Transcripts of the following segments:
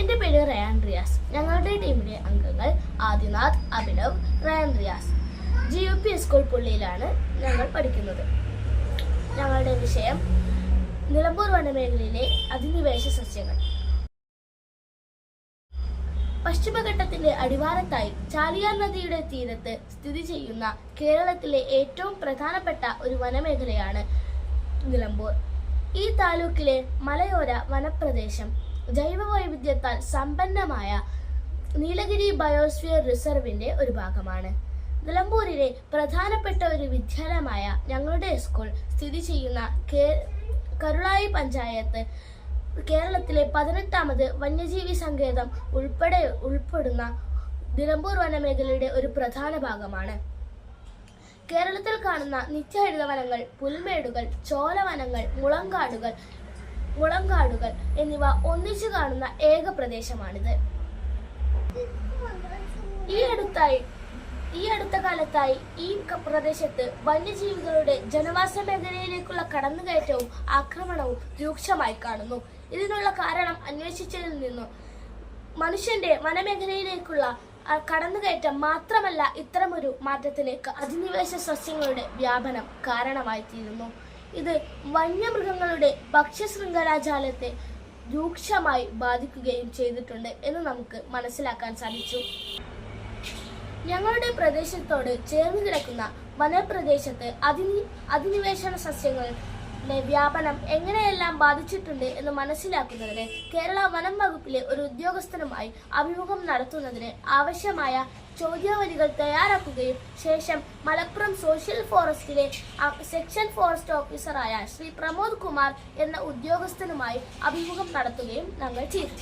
എൻ്റെ പേര് റയാൻ റിയാസ്. ഞങ്ങളുടെ ടീമിലെ അംഗങ്ങൾ ആദിനാഥ്, അഭിനവ്, റയാൻ റിയാസ്. GUP സ്കൂൾ പുള്ളിയിലാണ് ഞങ്ങൾ പഠിക്കുന്നത്. ഞങ്ങളുടെ വിഷയം നിലമ്പൂർ വനമേഖലയിലെ അധിനിവേശ സസ്യങ്ങൾ. പശ്ചിമഘട്ടത്തിന്റെ അടിവാരത്തായി ചാലിയാർ നദിയുടെ തീരത്ത് സ്ഥിതി ചെയ്യുന്ന കേരളത്തിലെ ഏറ്റവും പ്രധാനപ്പെട്ട ഒരു വനമേഖലയാണ് നിലമ്പൂർ. ഈ താലൂക്കിലെ മലയോര വനപ്രദേശം ജൈവവൈവിധ്യത്താൽ സമ്പന്നമായ നീലഗിരി ബയോസ്ഫിയർ റിസർവിന്റെ ഒരു ഭാഗമാണ്. നിലമ്പൂരിലെ പ്രധാനപ്പെട്ട ഒരു വിദ്യാലയമായ ഞങ്ങളുടെ സ്കൂൾ സ്ഥിതി ചെയ്യുന്ന കരുളായി പഞ്ചായത്ത് കേരളത്തിലെ 18ാമത് വന്യജീവി സങ്കേതം ഉൾപ്പെടുന്ന നിലമ്പൂർ വനമേഖലയുടെ ഒരു പ്രധാന ഭാഗമാണ്. കേരളത്തിൽ കാണുന്ന നിത്യഹരിത വനങ്ങൾ, പുൽമേടുകൾ, ചോലവനങ്ങൾ, മുളങ്കാടുകൾ എന്നിവ ഒന്നിച്ചു കാണുന്ന ഏക പ്രദേശമാണിത്. ഈ അടുത്ത കാലത്തായി ഈ പ്രദേശത്ത് വന്യജീവികളുടെ ജനവാസ മേഖലയിലേക്കുള്ള കടന്നുകയറ്റവും ആക്രമണവും രൂക്ഷമായി കാണുന്നു. ഇതിനുള്ള കാരണം അന്വേഷിച്ചതിൽ നിന്നും മനുഷ്യന്റെ വനമേഖലയിലേക്കുള്ള കടന്നുകയറ്റം മാത്രമല്ല ഇത്തരമൊരു മാറ്റത്തിലേക്ക് അധിനിവേശ സസ്യങ്ങളുടെ വ്യാപനം കാരണമായി തീരുന്നു. ഇത് വന്യമൃഗങ്ങളുടെ ഭക്ഷ്യശൃംഖലാജാലത്തെ രൂക്ഷമായി ബാധിക്കുകയും ചെയ്തിട്ടുണ്ട് എന്ന് നമുക്ക് മനസ്സിലാക്കാൻ സാധിച്ചു. ഞങ്ങളുടെ പ്രദേശത്തോട് ചേർന്ന് കിടക്കുന്ന വനപ്രദേശത്ത് അധിനിവേശന സസ്യങ്ങളുടെ വ്യാപനം എങ്ങനെയെല്ലാം ബാധിച്ചിട്ടുണ്ട് എന്ന് മനസ്സിലാക്കുന്നതിന് കേരള വനം വകുപ്പിലെ ഒരു ഉദ്യോഗസ്ഥനുമായി അഭിമുഖം നടത്തുന്നതിന് ആവശ്യമായ ചോദ്യാവലികൾ തയ്യാറാക്കുകയും ശേഷം മലപ്പുറം സോഷ്യൽ ഫോറസ്റ്റിലെ സെക്ഷൻ ഫോറസ്റ്റ് ഓഫീസറായ ശ്രീ പ്രമോദ് കുമാർ എന്ന ഉദ്യോഗസ്ഥനുമായി അഭിമുഖം നടത്തുകയും ഞങ്ങൾ ചെയ്തു.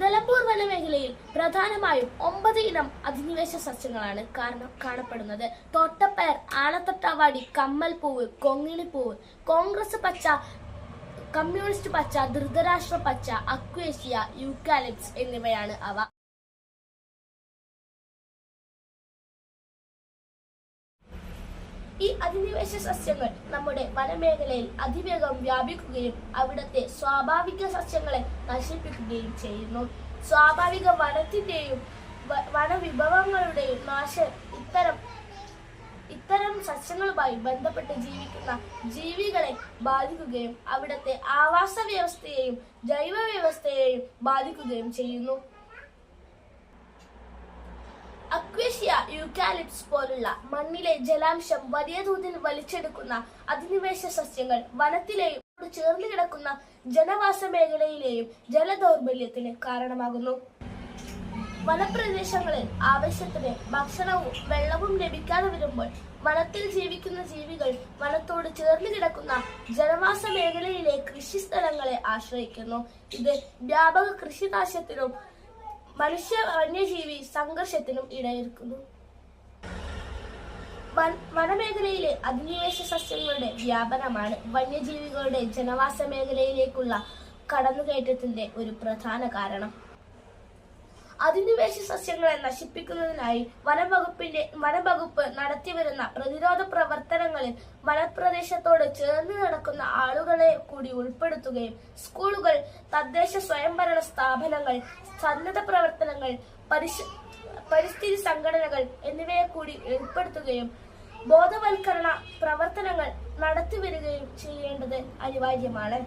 നിലമ്പൂർ വനമേഖലയിൽ പ്രധാനമായും 9 ഇനം അധിനിവേശ സസ്യങ്ങളാണ് കാണപ്പെടുന്നത്. തോട്ടപ്പയർ, ആനത്തൊട്ടാവാടി, കമ്മൽപ്പൂവ്, കൊങ്ങിണിപ്പൂവ്, കോൺഗ്രസ് പച്ച, കമ്മ്യൂണിസ്റ്റ് പച്ച, ധൃതരാഷ്ട്ര പച്ച, അക്വേഷ്യ, യൂക്കാലിപ്സ് എന്നിവയാണ് അവ. ഈ അധിനിവേശ സസ്യങ്ങൾ നമ്മുടെ വനമേഖലയിൽ അതിവേഗം വ്യാപിക്കുകയും അവിടുത്തെ സ്വാഭാവിക സസ്യങ്ങളെ നശിപ്പിക്കുകയും ചെയ്യുന്നു. സ്വാഭാവിക വനത്തിന്റെയും വനവിഭവങ്ങളുടെയും നാശം ഇത്തരം സസ്യങ്ങളുമായി ബന്ധപ്പെട്ട് ജീവിക്കുന്ന ജീവികളെ ബാധിക്കുകയും അവിടുത്തെ ആവാസ വ്യവസ്ഥയെയും ജൈവ വ്യവസ്ഥയെയും ബാധിക്കുകയും ചെയ്യുന്നു. അക്വേഷ്യ, യൂക്കാലിപ്സ് പോലുള്ള മണ്ണിലെ ജലാംശം വലിയ തോതിൽ വലിച്ചെടുക്കുന്ന അധിനിവേശ സസ്യങ്ങൾ വനത്തിലെയും ചേർന്ന് കിടക്കുന്ന ജനവാസ മേഖലയിലെയും ജലദൗർബല്യത്തിന് കാരണമാകുന്നു. വനപ്രദേശങ്ങളിൽ ആവശ്യത്തിന് ഭക്ഷണവും വെള്ളവും ലഭിക്കാതെ വരുമ്പോൾ വനത്തിൽ ജീവിക്കുന്ന ജീവികൾ വനത്തോട് ചേർന്ന് കിടക്കുന്ന ജനവാസ മേഖലയിലെ കൃഷിസ്ഥലങ്ങളെ ആശ്രയിക്കുന്നു. ഇത് വ്യാപക കൃഷിനാശത്തിനും മനുഷ്യ വന്യജീവി സംഘർഷത്തിനും ഇടയൊരുക്കുന്നു. വനമേഖലയിലെ അധിനിവേശ സസ്യങ്ങളുടെ വ്യാപനമാണ് വന്യജീവികളുടെ ജനവാസ മേഖലയിലേക്കുള്ള കടന്നുകയറ്റത്തിന്റെ ഒരു പ്രധാന കാരണം. അധിനിവേശ സസ്യങ്ങളെ നശിപ്പിക്കുന്നതിനായി വനംവകുപ്പ് നടത്തിവരുന്ന പ്രതിരോധ പ്രവർത്തനങ്ങളിൽ വനപ്രദേശത്തോട് ചേർന്ന് നടക്കുന്ന ആളുകളെ കൂടി ഉൾപ്പെടുത്തുകയും സ്കൂളുകൾ, തദ്ദേശ സ്വയംഭരണ സ്ഥാപനങ്ങൾ, സന്നദ്ധ പ്രവർത്തനങ്ങൾ, പരിസ്ഥിതി സംഘടനകൾ എന്നിവയെ കൂടി ഉൾപ്പെടുത്തുകയും ബോധവൽക്കരണ പ്രവർത്തനങ്ങൾ നടത്തിവരികയും ചെയ്യേണ്ടത് അനിവാര്യമാണ്.